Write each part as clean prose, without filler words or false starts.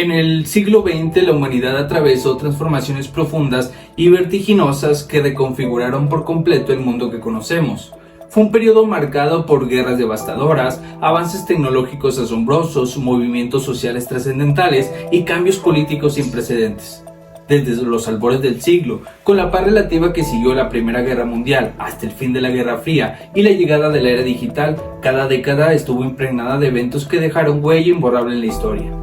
En el siglo XX la humanidad atravesó transformaciones profundas y vertiginosas que reconfiguraron por completo el mundo que conocemos. Fue un periodo marcado por guerras devastadoras, avances tecnológicos asombrosos, movimientos sociales trascendentales y cambios políticos sin precedentes. Desde los albores del siglo, con la paz relativa que siguió la Primera Guerra Mundial hasta el fin de la Guerra Fría y la llegada de la era digital, cada década estuvo impregnada de eventos que dejaron huella imborrable en la historia.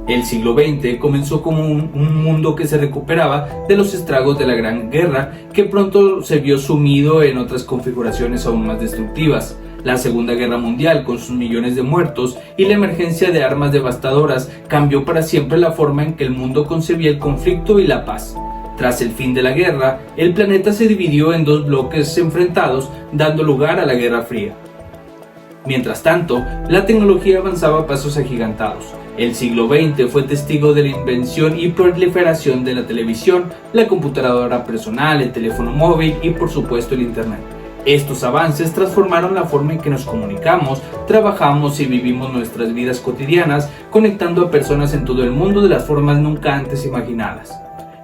El siglo XX comenzó como un mundo que se recuperaba de los estragos de la Gran Guerra, que pronto se vio sumido en otras configuraciones aún más destructivas. La Segunda Guerra Mundial, con sus millones de muertos y la emergencia de armas devastadoras, cambió para siempre la forma en que el mundo concebía el conflicto y la paz. Tras el fin de la guerra, el planeta se dividió en dos bloques enfrentados, dando lugar a la Guerra Fría. Mientras tanto, la tecnología avanzaba a pasos agigantados. El siglo XX fue testigo de la invención y proliferación de la televisión, la computadora personal, el teléfono móvil y por supuesto el Internet. Estos avances transformaron la forma en que nos comunicamos, trabajamos y vivimos nuestras vidas cotidianas, conectando a personas en todo el mundo de las formas nunca antes imaginadas.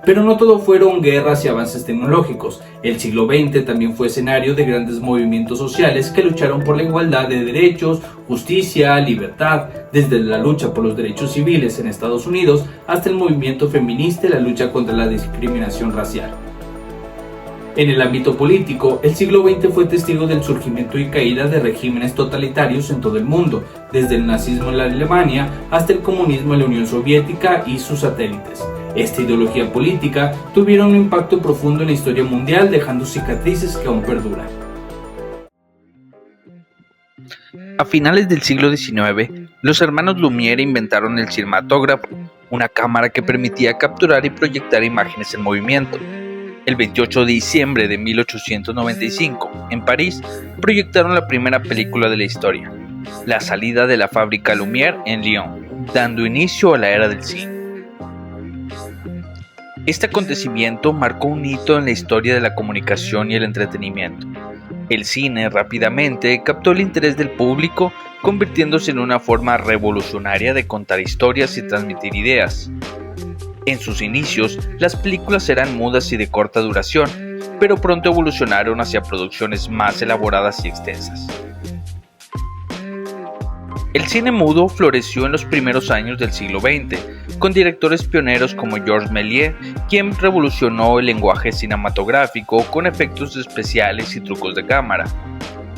Pero no todo fueron guerras y avances tecnológicos. El siglo XX también fue escenario de grandes movimientos sociales que lucharon por la igualdad de derechos, justicia, libertad, desde la lucha por los derechos civiles en Estados Unidos hasta el movimiento feminista y la lucha contra la discriminación racial. En el ámbito político, el siglo XX fue testigo del surgimiento y caída de regímenes totalitarios en todo el mundo, desde el nazismo en la Alemania hasta el comunismo en la Unión Soviética y sus satélites. Esta ideología política tuvieron un impacto profundo en la historia mundial, dejando cicatrices que aún perduran. A finales del siglo XIX, los hermanos Lumière inventaron el cinematógrafo, una cámara que permitía capturar y proyectar imágenes en movimiento. El 28 de diciembre de 1895, en París, proyectaron la primera película de la historia, La salida de la fábrica Lumière en Lyon, dando inicio a la era del cine. Este acontecimiento marcó un hito en la historia de la comunicación y el entretenimiento. El cine rápidamente captó el interés del público, convirtiéndose en una forma revolucionaria de contar historias y transmitir ideas. En sus inicios, las películas eran mudas y de corta duración, pero pronto evolucionaron hacia producciones más elaboradas y extensas. El cine mudo floreció en los primeros años del siglo XX, con directores pioneros como Georges Méliès, quien revolucionó el lenguaje cinematográfico con efectos especiales y trucos de cámara.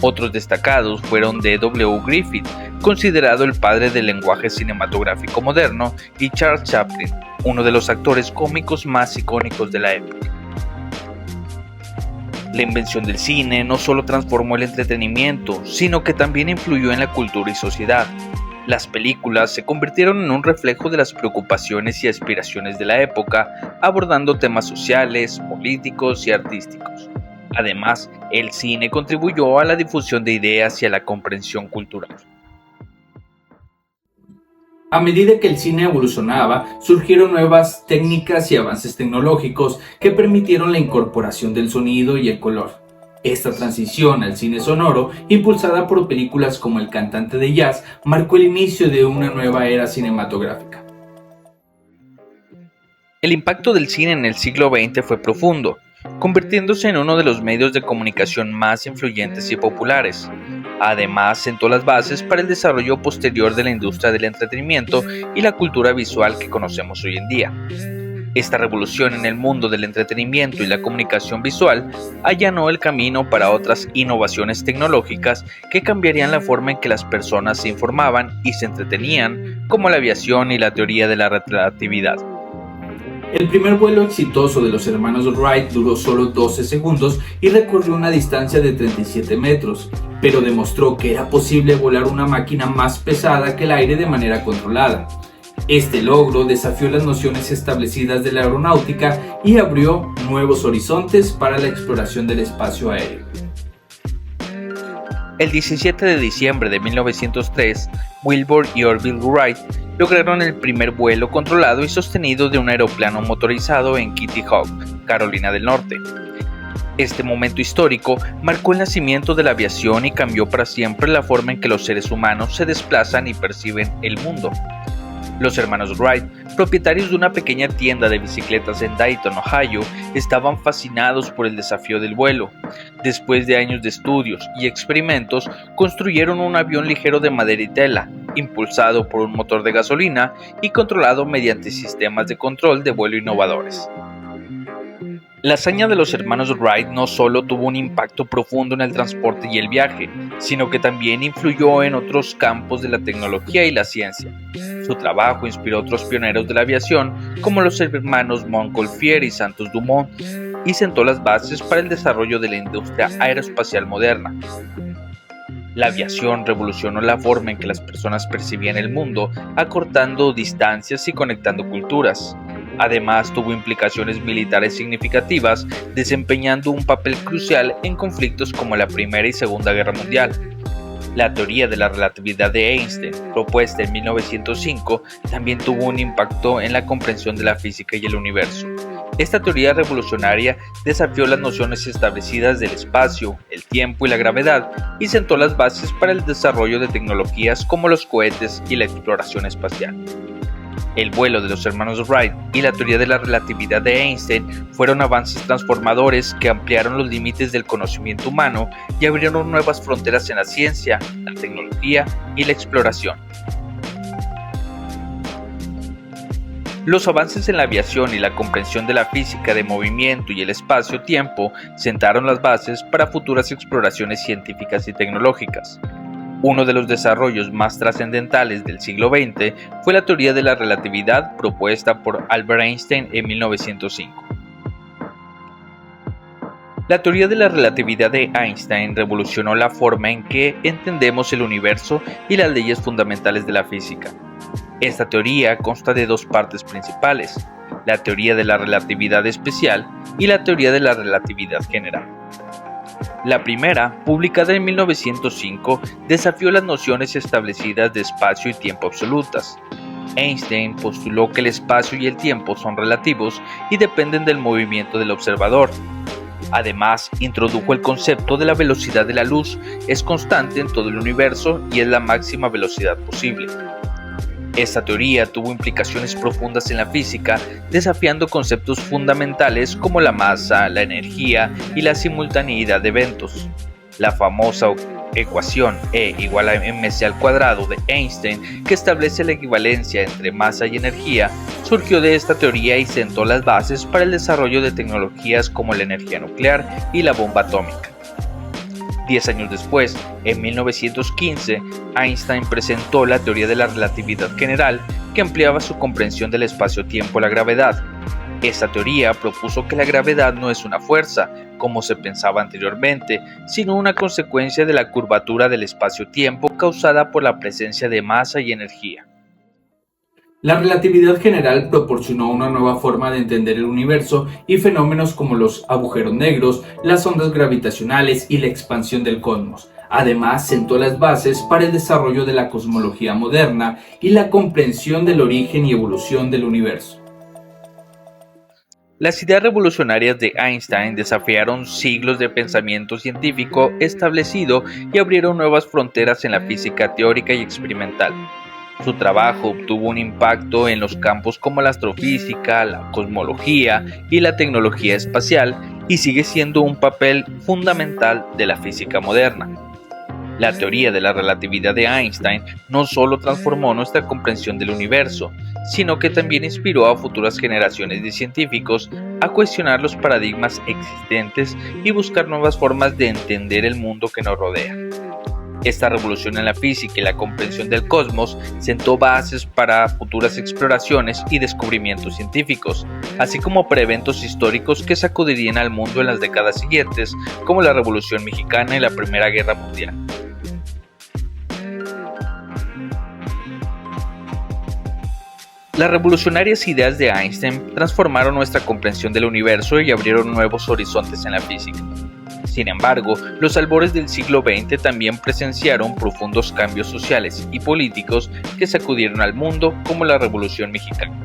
Otros destacados fueron D.W. Griffith, considerado el padre del lenguaje cinematográfico moderno, y Charles Chaplin, uno de los actores cómicos más icónicos de la época. La invención del cine no solo transformó el entretenimiento, sino que también influyó en la cultura y sociedad. Las películas se convirtieron en un reflejo de las preocupaciones y aspiraciones de la época, abordando temas sociales, políticos y artísticos. Además, el cine contribuyó a la difusión de ideas y a la comprensión cultural. A medida que el cine evolucionaba, surgieron nuevas técnicas y avances tecnológicos que permitieron la incorporación del sonido y el color. Esta transición al cine sonoro, impulsada por películas como El cantante de jazz, marcó el inicio de una nueva era cinematográfica. El impacto del cine en el siglo XX fue profundo, convirtiéndose en uno de los medios de comunicación más influyentes y populares. Además, sentó las bases para el desarrollo posterior de la industria del entretenimiento y la cultura visual que conocemos hoy en día. Esta revolución en el mundo del entretenimiento y la comunicación visual allanó el camino para otras innovaciones tecnológicas que cambiarían la forma en que las personas se informaban y se entretenían, como la aviación y la teoría de la relatividad. El primer vuelo exitoso de los hermanos Wright duró solo 12 segundos y recorrió una distancia de 37 metros, pero demostró que era posible volar una máquina más pesada que el aire de manera controlada. Este logro desafió las nociones establecidas de la aeronáutica y abrió nuevos horizontes para la exploración del espacio aéreo. El 17 de diciembre de 1903, Wilbur y Orville Wright lograron el primer vuelo controlado y sostenido de un aeroplano motorizado en Kitty Hawk, Carolina del Norte. Este momento histórico marcó el nacimiento de la aviación y cambió para siempre la forma en que los seres humanos se desplazan y perciben el mundo. Los hermanos Wright propietarios de una pequeña tienda de bicicletas en Dayton, Ohio, estaban fascinados por el desafío del vuelo. Después de años de estudios y experimentos, construyeron un avión ligero de madera y tela, impulsado por un motor de gasolina y controlado mediante sistemas de control de vuelo innovadores. La hazaña de los hermanos Wright no solo tuvo un impacto profundo en el transporte y el viaje, sino que también influyó en otros campos de la tecnología y la ciencia. Su trabajo inspiró a otros pioneros de la aviación, como los hermanos Montgolfier y Santos Dumont, y sentó las bases para el desarrollo de la industria aeroespacial moderna. La aviación revolucionó la forma en que las personas percibían el mundo, acortando distancias y conectando culturas. Además, tuvo implicaciones militares significativas, desempeñando un papel crucial en conflictos como la Primera y Segunda Guerra Mundial. La teoría de la relatividad de Einstein, propuesta en 1905, también tuvo un impacto en la comprensión de la física y el universo. Esta teoría revolucionaria desafió las nociones establecidas del espacio, el tiempo y la gravedad, y sentó las bases para el desarrollo de tecnologías como los cohetes y la exploración espacial. El vuelo de los hermanos Wright y la teoría de la relatividad de Einstein fueron avances transformadores que ampliaron los límites del conocimiento humano y abrieron nuevas fronteras en la ciencia, la tecnología y la exploración. Los avances en la aviación y la comprensión de la física de movimiento y el espacio-tiempo sentaron las bases para futuras exploraciones científicas y tecnológicas. Uno de los desarrollos más trascendentales del siglo XX fue la teoría de la relatividad propuesta por Albert Einstein en 1905. La teoría de la relatividad de Einstein revolucionó la forma en que entendemos el universo y las leyes fundamentales de la física. Esta teoría consta de dos partes principales: la teoría de la relatividad especial y la teoría de la relatividad general. La primera, publicada en 1905, desafió las nociones establecidas de espacio y tiempo absolutas. Einstein postuló que el espacio y el tiempo son relativos y dependen del movimiento del observador. Además, introdujo el concepto de la velocidad de la luz, es constante en todo el universo y es la máxima velocidad posible. Esta teoría tuvo implicaciones profundas en la física, desafiando conceptos fundamentales como la masa, la energía y la simultaneidad de eventos. La famosa ecuación E igual a mc² de Einstein, que establece la equivalencia entre masa y energía, surgió de esta teoría y sentó las bases para el desarrollo de tecnologías como la energía nuclear y la bomba atómica. 10 años después, en 1915, Einstein presentó la teoría de la relatividad general, que ampliaba su comprensión del espacio-tiempo y la gravedad. Esta teoría propuso que la gravedad no es una fuerza, como se pensaba anteriormente, sino una consecuencia de la curvatura del espacio-tiempo causada por la presencia de masa y energía. La relatividad general proporcionó una nueva forma de entender el universo y fenómenos como los agujeros negros, las ondas gravitacionales y la expansión del cosmos. Además, sentó las bases para el desarrollo de la cosmología moderna y la comprensión del origen y evolución del universo. Las ideas revolucionarias de Einstein desafiaron siglos de pensamiento científico establecido y abrieron nuevas fronteras en la física teórica y experimental. Su trabajo obtuvo un impacto en los campos como la astrofísica, la cosmología y la tecnología espacial, y sigue siendo un papel fundamental de la física moderna. La teoría de la relatividad de Einstein no solo transformó nuestra comprensión del universo, sino que también inspiró a futuras generaciones de científicos a cuestionar los paradigmas existentes y buscar nuevas formas de entender el mundo que nos rodea. Esta revolución en la física y la comprensión del cosmos sentó bases para futuras exploraciones y descubrimientos científicos, así como para eventos históricos que sacudirían al mundo en las décadas siguientes, como la Revolución Mexicana y la Primera Guerra Mundial. Las revolucionarias ideas de Einstein transformaron nuestra comprensión del universo y abrieron nuevos horizontes en la física. Sin embargo, los albores del siglo XX también presenciaron profundos cambios sociales y políticos que sacudieron al mundo, como la Revolución Mexicana.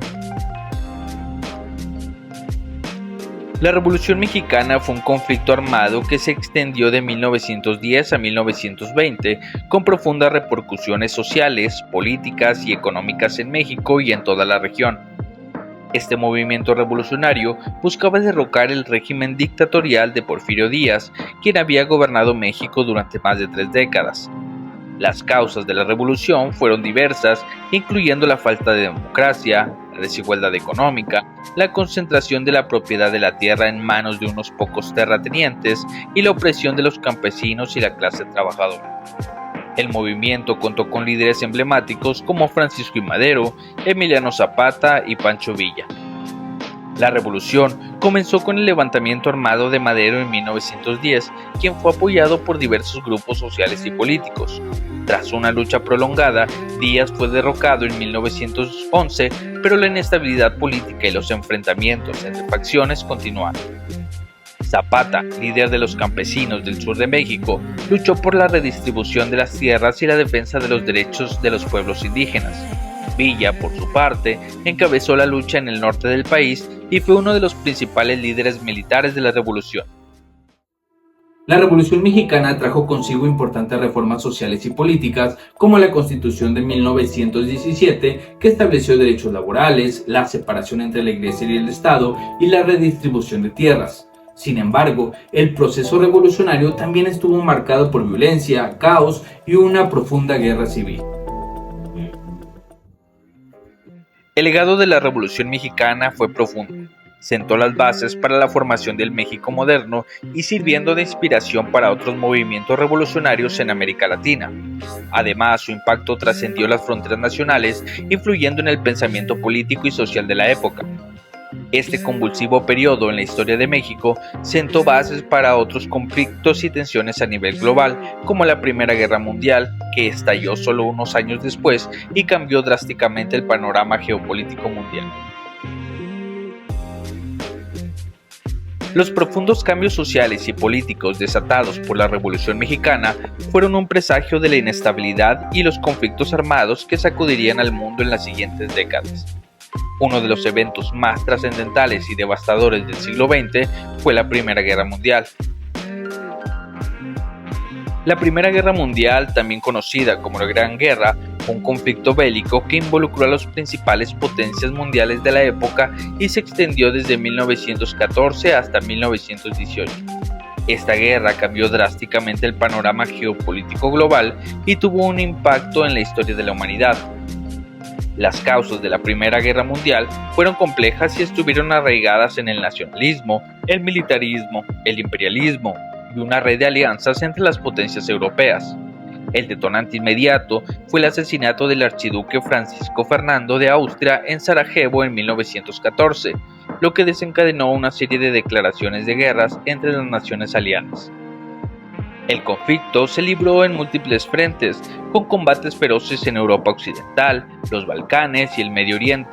La Revolución Mexicana fue un conflicto armado que se extendió de 1910 a 1920, con profundas repercusiones sociales, políticas y económicas en México y en toda la región. Este movimiento revolucionario buscaba derrocar el régimen dictatorial de Porfirio Díaz, quien había gobernado México durante más de 3 décadas. Las causas de la revolución fueron diversas, incluyendo la falta de democracia, la desigualdad económica, la concentración de la propiedad de la tierra en manos de unos pocos terratenientes y la opresión de los campesinos y la clase trabajadora. El movimiento contó con líderes emblemáticos como Francisco I. Madero, Emiliano Zapata y Pancho Villa. La revolución comenzó con el levantamiento armado de Madero en 1910, quien fue apoyado por diversos grupos sociales y políticos. Tras una lucha prolongada, Díaz fue derrocado en 1911, pero la inestabilidad política y los enfrentamientos entre facciones continuaron. Zapata, líder de los campesinos del sur de México, luchó por la redistribución de las tierras y la defensa de los derechos de los pueblos indígenas. Villa, por su parte, encabezó la lucha en el norte del país y fue uno de los principales líderes militares de la revolución. La Revolución Mexicana trajo consigo importantes reformas sociales y políticas, como la Constitución de 1917, que estableció derechos laborales, la separación entre la Iglesia y el Estado y la redistribución de tierras. Sin embargo, el proceso revolucionario también estuvo marcado por violencia, caos y una profunda guerra civil. El legado de la Revolución Mexicana fue profundo. Sentó las bases para la formación del México moderno y sirviendo de inspiración para otros movimientos revolucionarios en América Latina. Además, su impacto trascendió las fronteras nacionales, influyendo en el pensamiento político y social de la época. Este convulsivo periodo en la historia de México sentó bases para otros conflictos y tensiones a nivel global, como la Primera Guerra Mundial, que estalló solo unos años después y cambió drásticamente el panorama geopolítico mundial. Los profundos cambios sociales y políticos desatados por la Revolución Mexicana fueron un presagio de la inestabilidad y los conflictos armados que sacudirían al mundo en las siguientes décadas. Uno de los eventos más trascendentales y devastadores del siglo XX fue la Primera Guerra Mundial. La Primera Guerra Mundial, también conocida como la Gran Guerra, fue un conflicto bélico que involucró a las principales potencias mundiales de la época y se extendió desde 1914 hasta 1918. Esta guerra cambió drásticamente el panorama geopolítico global y tuvo un impacto en la historia de la humanidad. Las causas de la Primera Guerra Mundial fueron complejas y estuvieron arraigadas en el nacionalismo, el militarismo, el imperialismo y una red de alianzas entre las potencias europeas. El detonante inmediato fue el asesinato del archiduque Francisco Fernando de Austria en Sarajevo en 1914, lo que desencadenó una serie de declaraciones de guerras entre las naciones aliadas. El conflicto se libró en múltiples frentes, con combates feroces en Europa Occidental, los Balcanes y el Medio Oriente.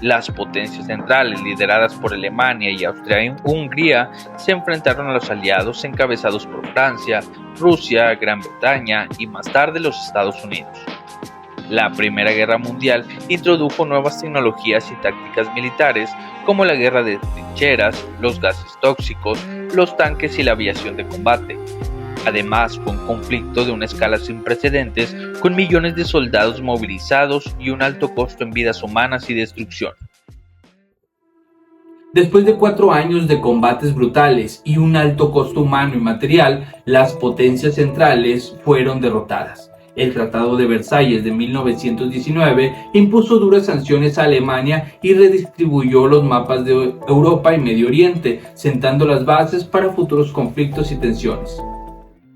Las potencias centrales, lideradas por Alemania y Austria-Hungría, se enfrentaron a los aliados encabezados por Francia, Rusia, Gran Bretaña y más tarde los Estados Unidos. La Primera Guerra Mundial introdujo nuevas tecnologías y tácticas militares como la guerra de trincheras, los gases tóxicos, los tanques y la aviación de combate. Además, fue un conflicto de una escala sin precedentes, con millones de soldados movilizados y un alto costo en vidas humanas y destrucción. Después de 4 años de combates brutales y un alto costo humano y material, las potencias centrales fueron derrotadas. El Tratado de Versalles de 1919 impuso duras sanciones a Alemania y redistribuyó los mapas de Europa y Medio Oriente, sentando las bases para futuros conflictos y tensiones.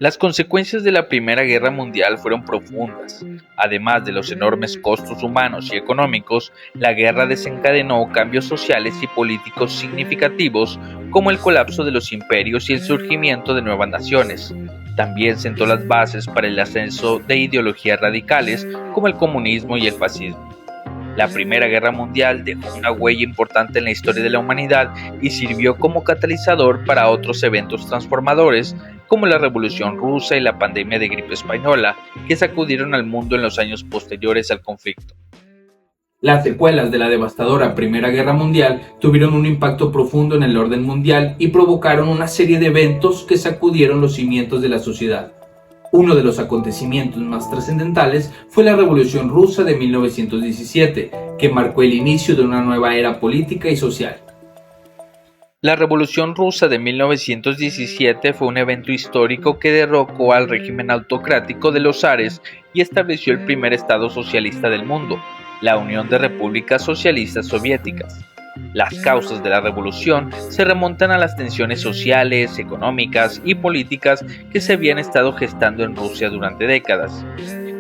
Las consecuencias de la Primera Guerra Mundial fueron profundas. Además de los enormes costos humanos y económicos, la guerra desencadenó cambios sociales y políticos significativos, como el colapso de los imperios y el surgimiento de nuevas naciones. También sentó las bases para el ascenso de ideologías radicales como el comunismo y el fascismo. La Primera Guerra Mundial dejó una huella importante en la historia de la humanidad y sirvió como catalizador para otros eventos transformadores como la Revolución Rusa y la pandemia de gripe española, que sacudieron al mundo en los años posteriores al conflicto. Las secuelas de la devastadora Primera Guerra Mundial tuvieron un impacto profundo en el orden mundial y provocaron una serie de eventos que sacudieron los cimientos de la sociedad. Uno de los acontecimientos más trascendentales fue la Revolución Rusa de 1917, que marcó el inicio de una nueva era política y social. La Revolución Rusa de 1917 fue un evento histórico que derrocó al régimen autocrático de los zares y estableció el primer Estado socialista del mundo, la Unión de Repúblicas Socialistas Soviéticas. Las causas de la revolución se remontan a las tensiones sociales, económicas y políticas que se habían estado gestando en Rusia durante décadas.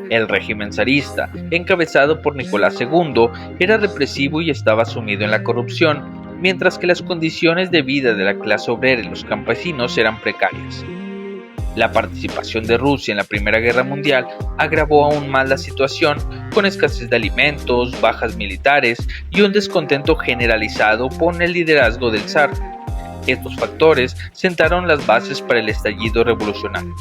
El régimen zarista, encabezado por Nicolás II, era represivo y estaba sumido en la corrupción, mientras que las condiciones de vida de la clase obrera y los campesinos eran precarias. La participación de Rusia en la Primera Guerra Mundial agravó aún más la situación, con escasez de alimentos, bajas militares y un descontento generalizado por el liderazgo del zar. Estos factores sentaron las bases para el estallido revolucionario.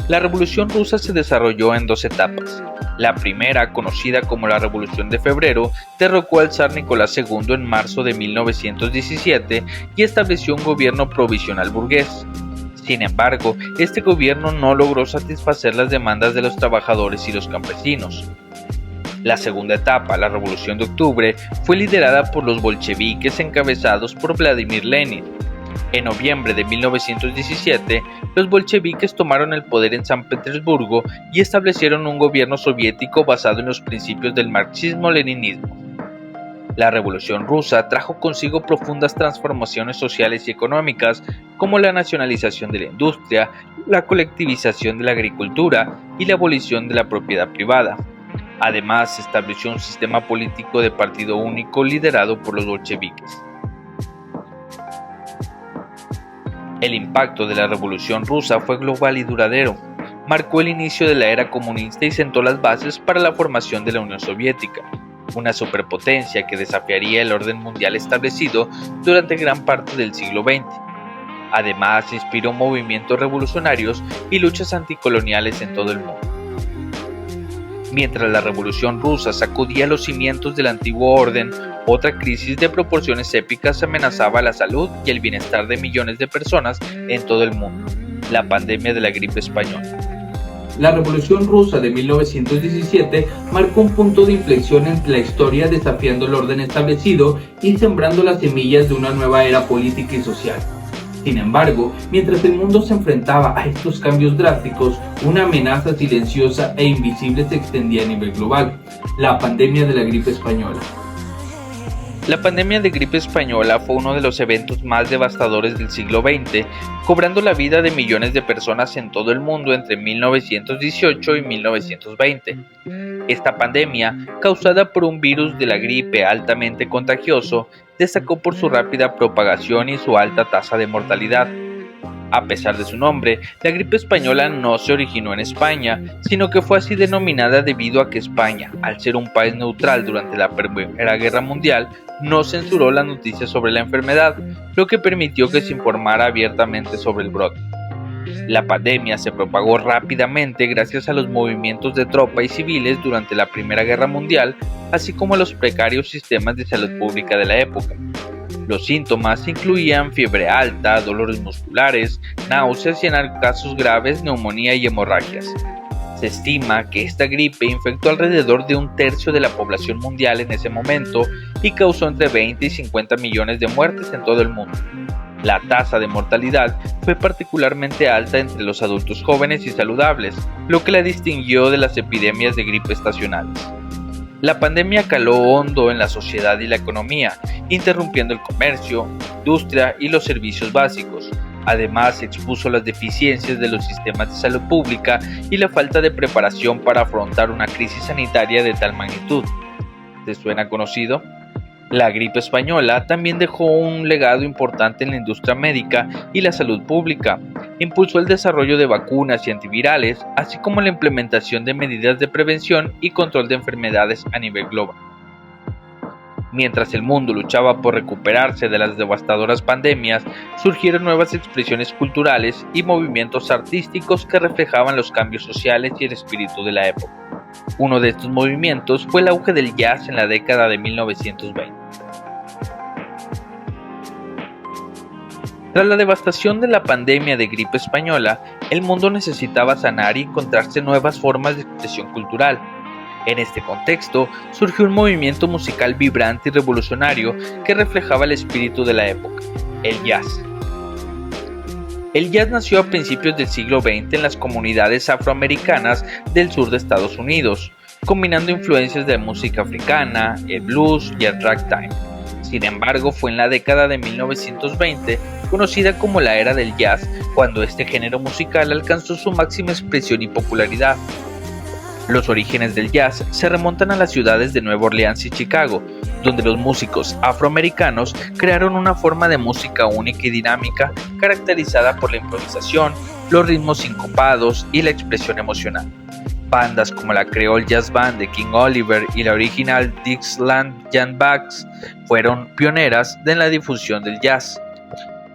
La Revolución Rusa se desarrolló en dos etapas. La primera, conocida como la Revolución de Febrero, derrocó al zar Nicolás II en marzo de 1917 y estableció un gobierno provisional burgués. Sin embargo, este gobierno no logró satisfacer las demandas de los trabajadores y los campesinos. La segunda etapa, la Revolución de Octubre, fue liderada por los bolcheviques encabezados por Vladimir Lenin. En noviembre de 1917, los bolcheviques tomaron el poder en San Petersburgo y establecieron un gobierno soviético basado en los principios del marxismo-leninismo. La Revolución Rusa trajo consigo profundas transformaciones sociales y económicas, como la nacionalización de la industria, la colectivización de la agricultura y la abolición de la propiedad privada. Además, se estableció un sistema político de partido único liderado por los bolcheviques. El impacto de la Revolución Rusa fue global y duradero. Marcó el inicio de la era comunista y sentó las bases para la formación de la Unión Soviética, una superpotencia que desafiaría el orden mundial establecido durante gran parte del siglo XX. Además, inspiró movimientos revolucionarios y luchas anticoloniales en todo el mundo. Mientras la Revolución Rusa sacudía los cimientos del antiguo orden, otra crisis de proporciones épicas amenazaba la salud y el bienestar de millones de personas en todo el mundo: la pandemia de la gripe española. La Revolución Rusa de 1917 marcó un punto de inflexión en la historia, desafiando el orden establecido y sembrando las semillas de una nueva era política y social. Sin embargo, mientras el mundo se enfrentaba a estos cambios drásticos, una amenaza silenciosa e invisible se extendía a nivel global: la pandemia de la gripe española. La pandemia de gripe española fue uno de los eventos más devastadores del siglo XX, cobrando la vida de millones de personas en todo el mundo entre 1918 y 1920. Esta pandemia, causada por un virus de la gripe altamente contagioso, destacó por su rápida propagación y su alta tasa de mortalidad. A pesar de su nombre, la gripe española no se originó en España, sino que fue así denominada debido a que España, al ser un país neutral durante la Primera Guerra Mundial, no censuró las noticias sobre la enfermedad, lo que permitió que se informara abiertamente sobre el brote. La pandemia se propagó rápidamente gracias a los movimientos de tropa y civiles durante la Primera Guerra Mundial, así como a los precarios sistemas de salud pública de la época. Los síntomas incluían fiebre alta, dolores musculares, náuseas y en casos graves neumonía y hemorragias. Se estima que esta gripe infectó alrededor de un tercio de la población mundial en ese momento y causó entre 20 y 50 millones de muertes en todo el mundo. La tasa de mortalidad fue particularmente alta entre los adultos jóvenes y saludables, lo que la distinguió de las epidemias de gripe estacionales. La pandemia caló hondo en la sociedad y la economía, interrumpiendo el comercio, industria y los servicios básicos. Además, expuso las deficiencias de los sistemas de salud pública y la falta de preparación para afrontar una crisis sanitaria de tal magnitud. ¿Te suena conocido? La gripe española también dejó un legado importante en la industria médica y la salud pública. Impulsó el desarrollo de vacunas y antivirales, así como la implementación de medidas de prevención y control de enfermedades a nivel global. Mientras el mundo luchaba por recuperarse de las devastadoras pandemias, surgieron nuevas expresiones culturales y movimientos artísticos que reflejaban los cambios sociales y el espíritu de la época. Uno de estos movimientos fue el auge del jazz en la década de 1920. Tras la devastación de la pandemia de gripe española, el mundo necesitaba sanar y encontrarse nuevas formas de expresión cultural. En este contexto, surgió un movimiento musical vibrante y revolucionario que reflejaba el espíritu de la época, el jazz. El jazz nació a principios del siglo XX en las comunidades afroamericanas del sur de Estados Unidos, combinando influencias de música africana, el blues y el ragtime. Sin embargo, fue en la década de 1920, conocida como la era del jazz, cuando este género musical alcanzó su máxima expresión y popularidad. Los orígenes del jazz se remontan a las ciudades de Nueva Orleans y Chicago, donde los músicos afroamericanos crearon una forma de música única y dinámica caracterizada por la improvisación, los ritmos sincopados y la expresión emocional. Bandas como la Creole Jazz Band de King Oliver y la original Dixieland Jam Bands fueron pioneras en la difusión del jazz.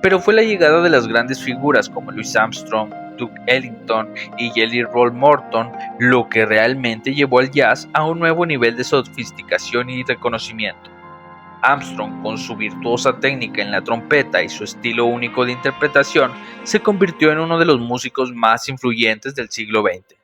Pero fue la llegada de las grandes figuras como Louis Armstrong, Duke Ellington y Jelly Roll Morton lo que realmente llevó al jazz a un nuevo nivel de sofisticación y reconocimiento. Armstrong, con su virtuosa técnica en la trompeta y su estilo único de interpretación, se convirtió en uno de los músicos más influyentes del siglo XX.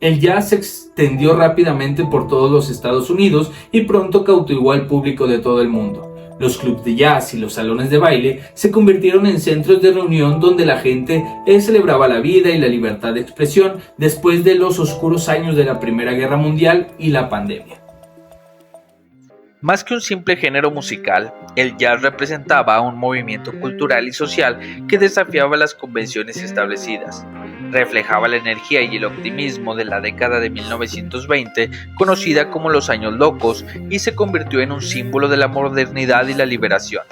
El jazz se extendió rápidamente por todos los Estados Unidos y pronto cautivó al público de todo el mundo. Los clubs de jazz y los salones de baile se convirtieron en centros de reunión donde la gente celebraba la vida y la libertad de expresión después de los oscuros años de la Primera Guerra Mundial y la pandemia. Más que un simple género musical, el jazz representaba un movimiento cultural y social que desafiaba las convenciones establecidas. Reflejaba la energía y el optimismo de la década de 1920, conocida como los años locos, y se convirtió en un símbolo de la modernidad y la liberación.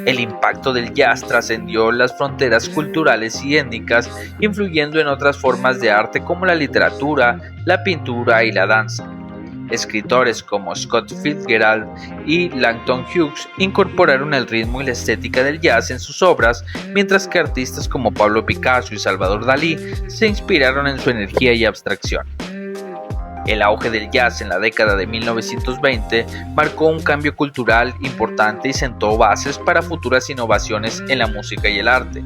El impacto del jazz trascendió las fronteras culturales y étnicas, influyendo en otras formas de arte como la literatura, la pintura y la danza. Escritores como Scott Fitzgerald y Langston Hughes incorporaron el ritmo y la estética del jazz en sus obras, mientras que artistas como Pablo Picasso y Salvador Dalí se inspiraron en su energía y abstracción. El auge del jazz en la década de 1920 marcó un cambio cultural importante y sentó bases para futuras innovaciones en la música y el arte.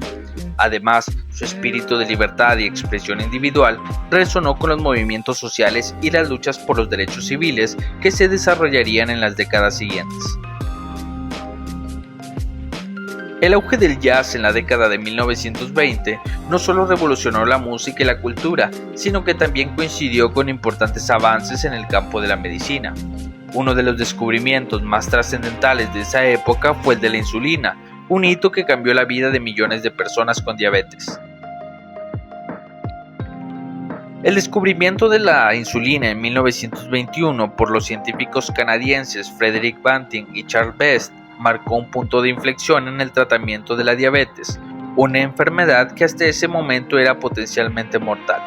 Además, su espíritu de libertad y expresión individual resonó con los movimientos sociales y las luchas por los derechos civiles que se desarrollarían en las décadas siguientes. El auge del jazz en la década de 1920 no solo revolucionó la música y la cultura, sino que también coincidió con importantes avances en el campo de la medicina. Uno de los descubrimientos más trascendentales de esa época fue el de la insulina, un hito que cambió la vida de millones de personas con diabetes. El descubrimiento de la insulina en 1921 por los científicos canadienses Frederick Banting y Charles Best marcó un punto de inflexión en el tratamiento de la diabetes, una enfermedad que hasta ese momento era potencialmente mortal.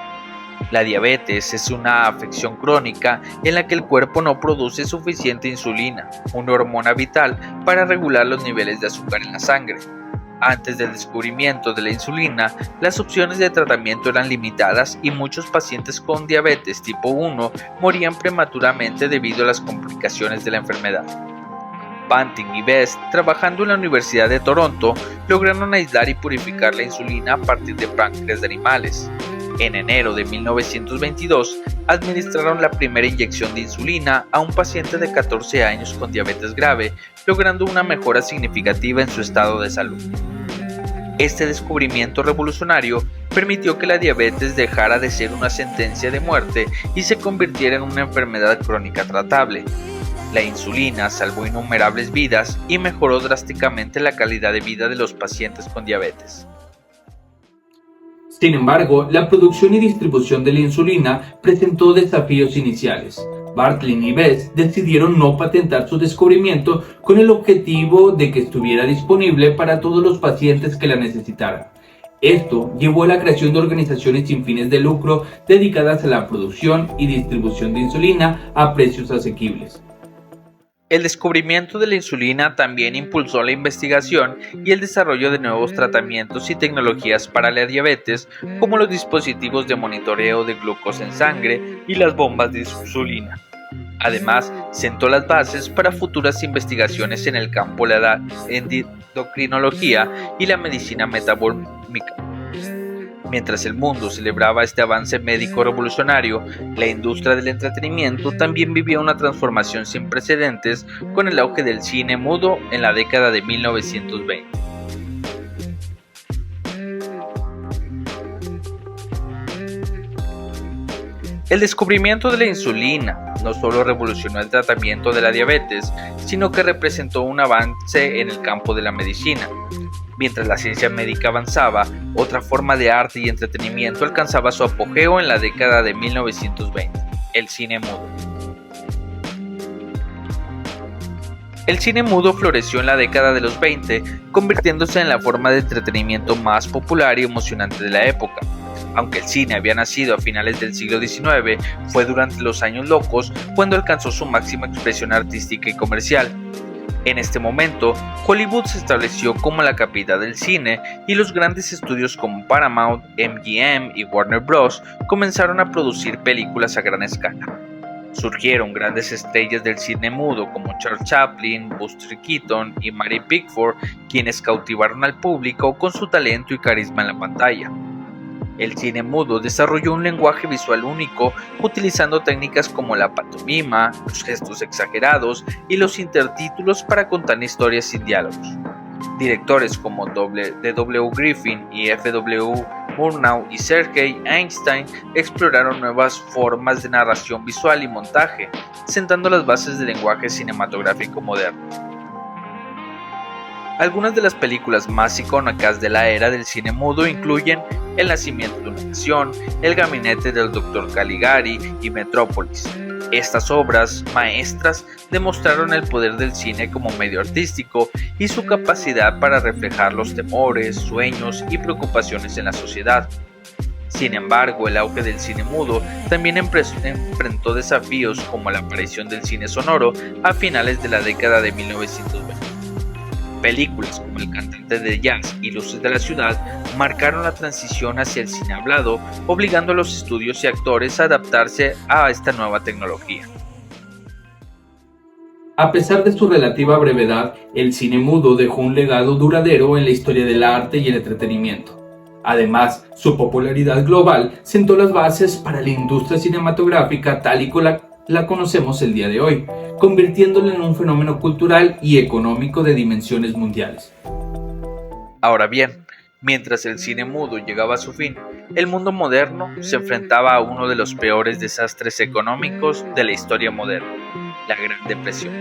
La diabetes es una afección crónica en la que el cuerpo no produce suficiente insulina, una hormona vital para regular los niveles de azúcar en la sangre. Antes del descubrimiento de la insulina, las opciones de tratamiento eran limitadas y muchos pacientes con diabetes tipo 1 morían prematuramente debido a las complicaciones de la enfermedad. Banting y Best, trabajando en la Universidad de Toronto, lograron aislar y purificar la insulina a partir de páncreas de animales. En enero de 1922, administraron la primera inyección de insulina a un paciente de 14 años con diabetes grave, logrando una mejora significativa en su estado de salud. Este descubrimiento revolucionario permitió que la diabetes dejara de ser una sentencia de muerte y se convirtiera en una enfermedad crónica tratable. La insulina salvó innumerables vidas y mejoró drásticamente la calidad de vida de los pacientes con diabetes. Sin embargo, la producción y distribución de la insulina presentó desafíos iniciales. Bartlett y Best decidieron no patentar su descubrimiento con el objetivo de que estuviera disponible para todos los pacientes que la necesitaran. Esto llevó a la creación de organizaciones sin fines de lucro dedicadas a la producción y distribución de insulina a precios asequibles. El descubrimiento de la insulina también impulsó la investigación y el desarrollo de nuevos tratamientos y tecnologías para la diabetes, como los dispositivos de monitoreo de glucosa en sangre y las bombas de insulina. Además, sentó las bases para futuras investigaciones en el campo de la endocrinología y la medicina metabólica. Mientras el mundo celebraba este avance médico revolucionario, la industria del entretenimiento también vivía una transformación sin precedentes con el auge del cine mudo en la década de 1920. El descubrimiento de la insulina no solo revolucionó el tratamiento de la diabetes, sino que representó un avance en el campo de la medicina. Mientras la ciencia médica avanzaba, otra forma de arte y entretenimiento alcanzaba su apogeo en la década de 1920, el cine mudo. El cine mudo floreció en la década de los 20, convirtiéndose en la forma de entretenimiento más popular y emocionante de la época. Aunque el cine había nacido a finales del siglo XIX, fue durante los años locos cuando alcanzó su máxima expresión artística y comercial. En este momento, Hollywood se estableció como la capital del cine y los grandes estudios como Paramount, MGM y Warner Bros. Comenzaron a producir películas a gran escala. Surgieron grandes estrellas del cine mudo como Charles Chaplin, Buster Keaton y Mary Pickford, quienes cautivaron al público con su talento y carisma en la pantalla. El cine mudo desarrolló un lenguaje visual único, utilizando técnicas como la pantomima, los gestos exagerados y los intertítulos para contar historias sin diálogos. Directores como D.W. Griffin y F.W. Murnau y Sergei Einstein exploraron nuevas formas de narración visual y montaje, sentando las bases del lenguaje cinematográfico moderno. Algunas de las películas más icónicas de la era del cine mudo incluyen El nacimiento de una nación, El gabinete del Dr. Caligari y Metrópolis. Estas obras maestras demostraron el poder del cine como medio artístico y su capacidad para reflejar los temores, sueños y preocupaciones en la sociedad. Sin embargo, el auge del cine mudo también enfrentó desafíos como la aparición del cine sonoro a finales de la década de 1920. Películas como El cantante de jazz y Luces de la ciudad marcaron la transición hacia el cine hablado, obligando a los estudios y actores a adaptarse a esta nueva tecnología. A pesar de su relativa brevedad, el cine mudo dejó un legado duradero en la historia del arte y el entretenimiento. Además, su popularidad global sentó las bases para la industria cinematográfica tal y como la conocemos el día de hoy, convirtiéndola en un fenómeno cultural y económico de dimensiones mundiales. Ahora bien, mientras el cine mudo llegaba a su fin, el mundo moderno se enfrentaba a uno de los peores desastres económicos de la historia moderna, la Gran Depresión.